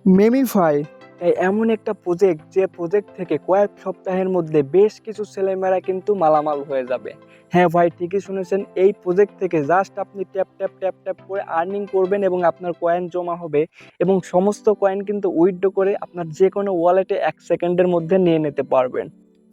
মেমিফাই এমন একটা প্রজেক্ট যে প্রজেক্ট থেকে কয়েক সপ্তাহের মধ্যে বেশ কিছু ছেলেমেয়েরা কিন্তু মালামাল হয়ে যাবে। হ্যাঁ ভাই, ঠিকই শুনেছেন। এই প্রজেক্ট থেকে জাস্ট আপনি ট্যাপ ট্যাপ ট্যাপ ট্যাপ করে আর্নিং করবেন এবং আপনার কয়েন জমা হবে এবং সমস্ত কয়েন কিন্তু উইথড্র করে আপনার যে কোনো ওয়ালেটে 1 সেকেন্ডের মধ্যে নিয়ে নিতে পারবেন।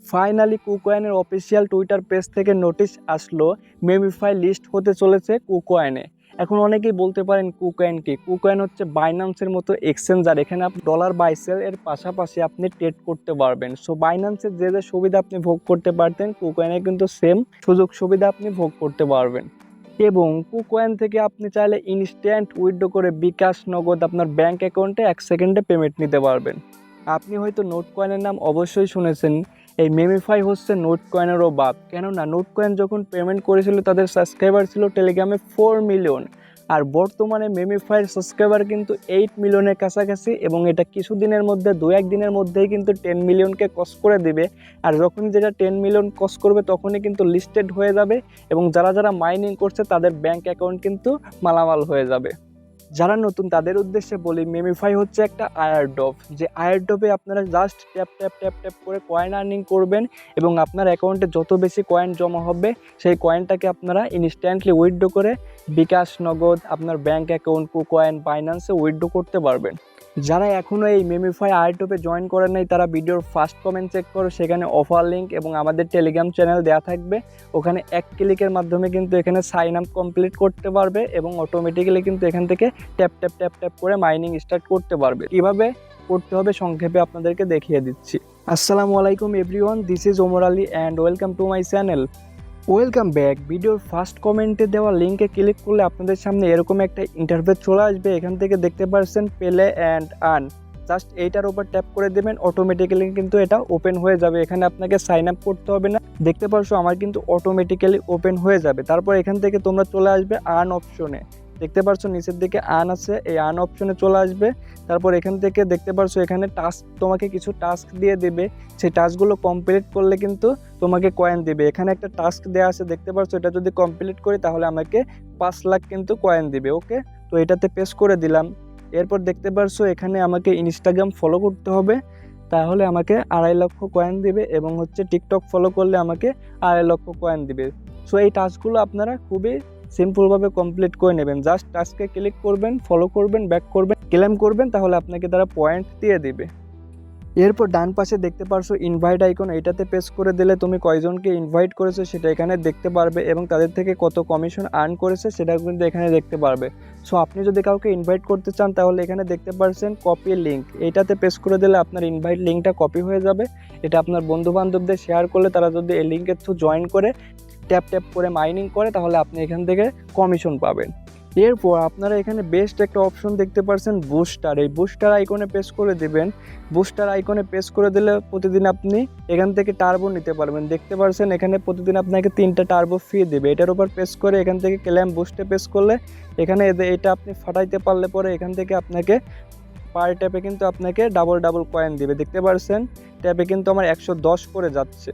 ফাইনালি কুকয়েনের অফিসিয়াল টুইটার পেজ থেকে নোটিশ আসলো, মেমিফাই লিস্ট হতে চলেছে কুকয়েনে। এখন অনেকেই বলতে পারেন কুকয়েন কি? কুকয়েন হচ্ছে বাইন্যান্সের মতো এক্সচেঞ্জার। এখানে আপনি ডলার বাই সেল এর পাশাপাশি আপনি ট্রেড করতে পারবেন। সো বাইন্যান্সের যে যে সুবিধা আপনি ভোগ করতে পারতেন, কুকয়েনে কিন্তু সেম সুযোগ সুবিধা আপনি ভোগ করতে পারবেন। এবং কুকয়েন থেকে আপনি চাইলে ইনস্ট্যান্ট উইথড্র করে বিকাশ নগদ আপনার ব্যাংক অ্যাকাউন্টে 1 সেকেন্ডে পেমেন্ট নিতে পারবেন। আপনি হয়তো নোট কয়েনের নাম অবশ্যই শুনেছেন। এই মেমিফাই হচ্ছে নোট কয়েনেরও বাপ। কেননা নোট কয়েন যখন পেমেন্ট করেছিল তাদের সাবস্ক্রাইবার ছিল টেলিগ্রামে 4 মিলিয়ন, আর বর্তমানে মেমিফাইয়ের সাবস্ক্রাইবার কিন্তু 8 মিলিয়নের কাছাকাছি এবং এটা কিছুদিনের মধ্যে 2-1 দিনের মধ্যেই কিন্তু 10 মিলিয়নকে ক্রস করে দিবে। আর যখন যেটা 10 মিলিয়ন ক্রস করবে তখনই কিন্তু লিস্টেড হয়ে যাবে এবং যারা যারা মাইনিং করছে তাদের ব্যাংক অ্যাকাউন্ট কিন্তু মালামাল হয়ে যাবে। যারা নতুন তাদের উদ্দেশ্যে বলি, মেমিফাই হচ্ছে একটা আয়ারড্রপ, যে আয়ারড্রপে আপনারা just tap tap tap tap করে কয়েন আর্নিং করবেন এবং আপনার অ্যাকাউন্টে যত বেশি কয়েন জমা হবে সেই কয়েনটাকে আপনারা ইনস্ট্যান্টলি উইথড্র করে বিকাশ নগদ আপনার ব্যাংক অ্যাকাউন্ট, কুকয়েন, বাইন্যান্সে উইথড্র করতে পারবেন। যারা এখনও এই মেমিফাই আয়ারড্রপে জয়েন করেন নাই তারা ভিডিওর ফার্স্ট কমেন্ট চেক করো, সেখানে অফার লিঙ্ক এবং আমাদের টেলিগ্রাম চ্যানেল দেওয়া থাকবে। ওখানে এক ক্লিকের মাধ্যমে কিন্তু এখানে সাইন আপ কমপ্লিট করতে পারবে এবং অটোমেটিক্যালি কিন্তু এখান থেকে ট্যাপ ট্যাপ ট্যাপ ট্যাপ করে মাইনিং স্টার্ট করতে পারবে। কিভাবে করতে হবে সংক্ষেপে আপনাদেরকে দেখিয়ে দিচ্ছি। আসসালামু আলাইকুম everyone, this is Omar Ali and welcome to my channel. Welcome back. ভিডিওর ফার্স্ট কমেন্টে দেওয়া লিঙ্কে ক্লিক করলে আপনাদের সামনে এরকম একটা ইন্টারফেস চলে আসবে। এখান থেকে দেখতে পাচ্ছেন প্লে অ্যান্ড আর্ন, জাস্ট এইটার উপর ট্যাপ করে দেবেন, অটোমেটিক্যালি কিন্তু এটা ওপেন হয়ে যাবে। এখানে আপনাকে সাইন আপ করতে হবে না। দেখতে পাচ্ছ আমার কিন্তু অটোমেটিক্যালি ওপেন হয়ে যাবে। তারপর এখান থেকে তোমরা চলে আসবে আর্ন অপশনে। দেখতে পাচ্ছ নিচের দিকে আর্ন আছে, এই আর্ন অপশনে চলে আসবে। তারপর এখান থেকে দেখতে পাচ্ছ এখানে টাস্ক, তোমাকে কিছু টাস্ক দিয়ে দেবে। সেই টাস্কগুলো কমপ্লিট করলে কিন্তু তোমাকে কয়েন দিবে। এখানে একটা টাস্ক দেওয়া আছে দেখতে পাচ্ছ, এটা যদি কমপ্লিট করি তাহলে আমাকে 5 লাখ কিন্তু কয়েন দিবে। ওকে, তো এটাতে পেস করে দিলাম। এরপর দেখতে পাচ্ছ এখানে আমাকে ইনস্টাগ্রাম ফলো করতে হবে, তাহলে আমাকে 2.5 লক্ষ কয়েন দিবে এবং হচ্ছে টিকটক ফলো করলে আমাকে 2.5 লক্ষ কয়েন দিবে। সো এই টাস্কগুলো আপনারা খুবই সিম্পলভাবে কমপ্লিট করে নেবেন। জাস্ট টাস্কে ক্লিক করবেন, ফলো করবেন, ব্যাক করবেন, ক্লেম করবেন, তাহলে আপনাকে তারা পয়েন্ট দিয়ে দিবে। এরপর ডান পাশে দেখতে পারছো ইনভাইট আইকন, এটাতে প্রেস করে দিলে তুমি কয়জনকে ইনভাইট করেছো সেটা এখানে দেখতে পারবে এবং তাদের থেকে কত কমিশন আর্ন করেছে সেটা কিন্তু এখানে দেখতে পারবে। সো আপনি যদি কাউকে ইনভাইট করতে চান তাহলে এখানে দেখতে পাচ্ছেন কপি লিঙ্ক, এইটাতে প্রেস করে দিলে আপনার ইনভাইট লিঙ্কটা কপি হয়ে যাবে। এটা আপনার বন্ধু বান্ধবদের শেয়ার করলে তারা যদি এই লিঙ্কের থ্রু জয়েন করে ট্যাপ ট্যাপ করে মাইনিং করে তাহলে আপনি এখান থেকে কমিশন পাবেন। এরপর আপনারা এখানে বেস্ট একটা অপশন দেখতে পাচ্ছেন বুস্টার, এই বুস্টার আইকনে প্রেস করে দেবেন। বুস্টার আইকনে প্রেস করে দিলে প্রতিদিন আপনি এখান থেকে টার্বো নিতে পারবেন। দেখতে পাচ্ছেন এখানে প্রতিদিন আপনাকে 3টা টার্বো ফ্রি দেবে। এটার উপর প্রেস করে এখান থেকে ক্লেম বুস্টে প্রেস করলে এখানে এটা আপনি ফাটাইতে পারলে পরে এখান থেকে আপনাকে পার ট্যাপে কিন্তু আপনাকে ডাবল ডাবল কয়েন দিবে। দেখতে পাচ্ছেন ট্যাপে কিন্তু আমার 110 করে যাচ্ছে।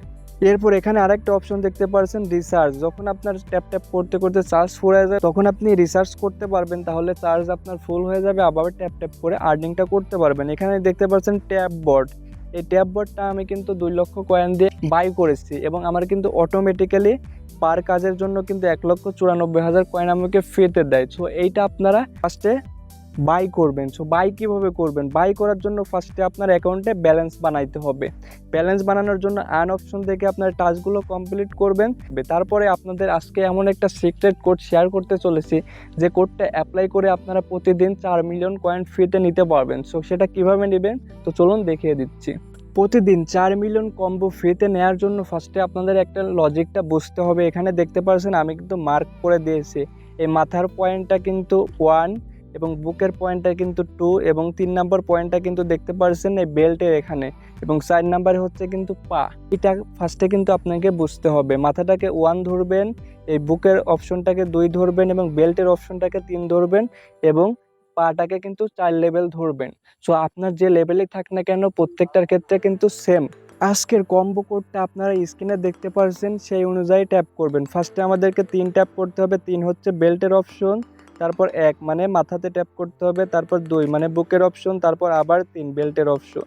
এরপর এখানে আরেকটা অপশন দেখতে পাচ্ছেন রিসার্চ, যখন আপনার ট্যাপ ট্যাপ করতে করতে চার্জ ফুল হয়ে যায় তখন আপনি রিসার্চ করতে পারবেন, তাহলে চার্জ আপনার ফুল হয়ে যাবে, আবার ট্যাপ ট্যাপ করে আর্নিংটা করতে পারবেন। এখানে দেখতে পাচ্ছেন ট্যাপ বোর্ড, এই ট্যাপ বোর্ডটা আমি কিন্তু 2 লক্ষ কয়েন দিয়ে বাই করেছি এবং আমার কিন্তু অটোমেটিক্যালি পার কাজের জন্য কিন্তু 1,94,000 কয়েন আমাকে ফ্রিতে দেয়। সো এইটা আপনারা ফার্স্টে বাই করবেন। সো বাই কীভাবে করবেন? বাই করার জন্য ফার্স্টে আপনার অ্যাকাউন্টে ব্যালেন্স বানাইতে হবে। ব্যালেন্স বানানোর জন্য আর্ন অপশন থেকে আপনার টাস্কগুলো কমপ্লিট করবেন। তারপরে আপনাদের আজকে এমন একটা সিক্রেট কোড শেয়ার করতে চলেছি যে কোডটা অ্যাপ্লাই করে আপনারা প্রতিদিন 4 মিলিয়ন কয়েন ফ্রিতে নিতে পারবেন। সো সেটা কীভাবে নেবেন তো চলুন দেখিয়ে দিচ্ছি। প্রতিদিন 4 মিলিয়ন কম্বো ফ্রিতে নেওয়ার জন্য ফার্স্টে আপনাদের একটা লজিকটা বুঝতে হবে। এখানে দেখতে পাচ্ছেন আমি কিন্তু মার্ক করে দিয়েছি। এই মাথার পয়েন্টটা কিন্তু 1 এবং বুকের পয়েন্টটা কিন্তু 2 এবং 3 নম্বর পয়েন্টটা কিন্তু দেখতে পাচ্ছেন এই বেল্টের এখানে এবং 4 নম্বরে হচ্ছে কিন্তু পা। এটা ফার্স্টে কিন্তু আপনাকে বুঝতে হবে। মাথাটাকে 1 ধরবেন, এই বুকের অপশনটাকে 2 ধরবেন এবং বেল্টের অপশনটাকে 3 ধরবেন এবং পাটাকে কিন্তু 4 লেভেল ধরবেন। সো আপনার যে লেভেলেই থাক না কেন প্রত্যেকটার ক্ষেত্রে কিন্তু সেম। আজকের কম্বো কোডটা আপনারা স্ক্রিনে দেখতে পাচ্ছেন, সেই অনুযায়ী ট্যাপ করবেন। ফার্স্টে আমাদেরকে 3 ট্যাপ করতে হবে। 3 হচ্ছে বেল্টের অপশন, তারপর 1 মানে মাথাতে ট্যাপ করতে হবে, তারপর 2 মানে বুকের অপশন, তারপর আবার 3 বেল্টের অপশন,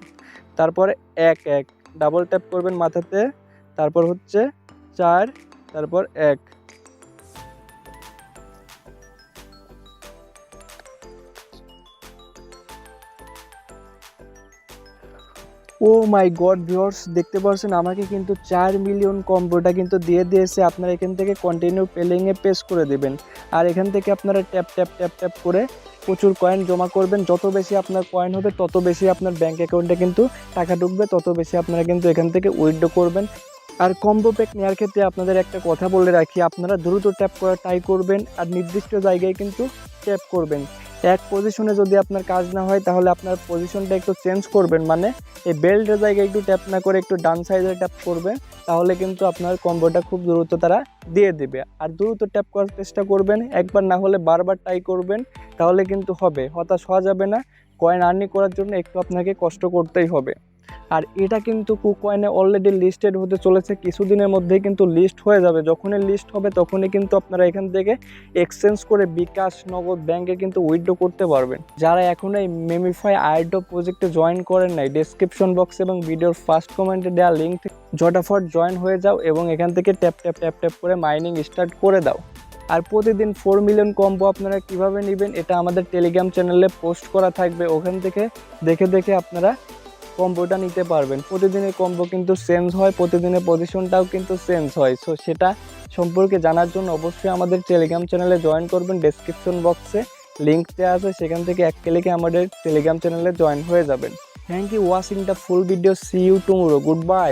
তারপর 1 1 ডাবল ট্যাপ করবেন মাথাতে, তারপর হচ্ছে 4, তারপর 1। ও মাই গড ভিউয়ার্স, দেখতে পাচ্ছেন আমাকে কিন্তু 4 মিলিয়ন কম্বোটা কিন্তু দিয়ে দিয়েছে। আপনারা এখান থেকে কন্টিনিউ পেলিংয়ে প্রেস করে দেবেন, আর এখান থেকে আপনারা ট্যাপ ট্যাপ ট্যাপ ট্যাপ করে প্রচুর কয়েন জমা করবেন। যত বেশি আপনার কয়েন হবে তত বেশি আপনার ব্যাঙ্ক অ্যাকাউন্টে কিন্তু টাকা ঢুকবে, তত বেশি আপনারা কিন্তু এখান থেকে উইথড্র করবেন। আর কম্বো প্যাক নেওয়ার ক্ষেত্রে আপনাদের একটা কথা বলে রাখি, আপনারা দ্রুত ট্যাপ করা ট্রাই করবেন, আর নির্দিষ্ট জায়গায় কিন্তু ট্যাপ করবেন। এক পজিশনে যদি আপনার কাজ না হয় তাহলে আপনার পজিশনটা একটু চেঞ্জ করবেন, মানে এই বেল্টের জায়গায় একটু ট্যাপ না করে একটু ডান সাইডে ট্যাপ করবেন, তাহলে কিন্তু আপনার কম্বোটা খুব দ্রুত তারা দিয়ে দেবে। আর দ্রুত ট্যাপ করার চেষ্টা করবেন, একবার না হলে বারবার ট্রাই করবেন, তাহলে কিন্তু হবে, হতাশ হওয়া যাবে না। কয়েন আর্নিং করার জন্য একটু আপনাকে কষ্ট করতেই হবে। আর এটা কিন্তু কুকয়েনে অলরেডি লিস্টেড হতে চলেছে, কিছুদিনের মধ্যেই কিন্তু লিস্ট হয়ে যাবে। যখনই লিস্ট হবে তখনই কিন্তু আপনারা এখান থেকে এক্সচেঞ্জ করে বিকাশ, নগদ, ব্যাংকে কিন্তু উইথড্র করতে পারবেন। যারা এখনও এই মেমিফাই আইড্রপ প্রজেক্টে জয়েন করেন নাই, ডেসক্রিপশন বক্স এবং ভিডিওর ফার্স্ট কমেন্টে দেওয়া লিঙ্ক থেকে ঝটাফট জয়েন হয়ে যাও এবং এখান থেকে ট্যাপ ট্যাপ ট্যাপ ট্যাপ করে মাইনিং স্টার্ট করে দাও। আর প্রতিদিন 4 মিলিয়ন কম্বো আপনারা কিভাবে নেবেন এটা আমাদের টেলিগ্রাম চ্যানেলে পোস্ট করা থাকবে, ওখান থেকে দেখে দেখে আপনারা কম্বোটা নিতে পারবেন। প্রতিদিনের কম্বো কিন্তু চেঞ্জ হয়, প্রতিদিনের পজিশনটাও কিন্তু চেঞ্জ হয়। সো সেটা সম্পর্কে জানার জন্য অবশ্যই আমাদের টেলিগ্রাম চ্যানেলে জয়েন করবেন। ডেসক্রিপশন বক্সে লিঙ্ক দেওয়া আছে, সেখান থেকে এক ক্লিকে আমাদের টেলিগ্রাম চ্যানেলে জয়েন হয়ে যাবেন। Thank you watching the full video, see you tomorrow, good by.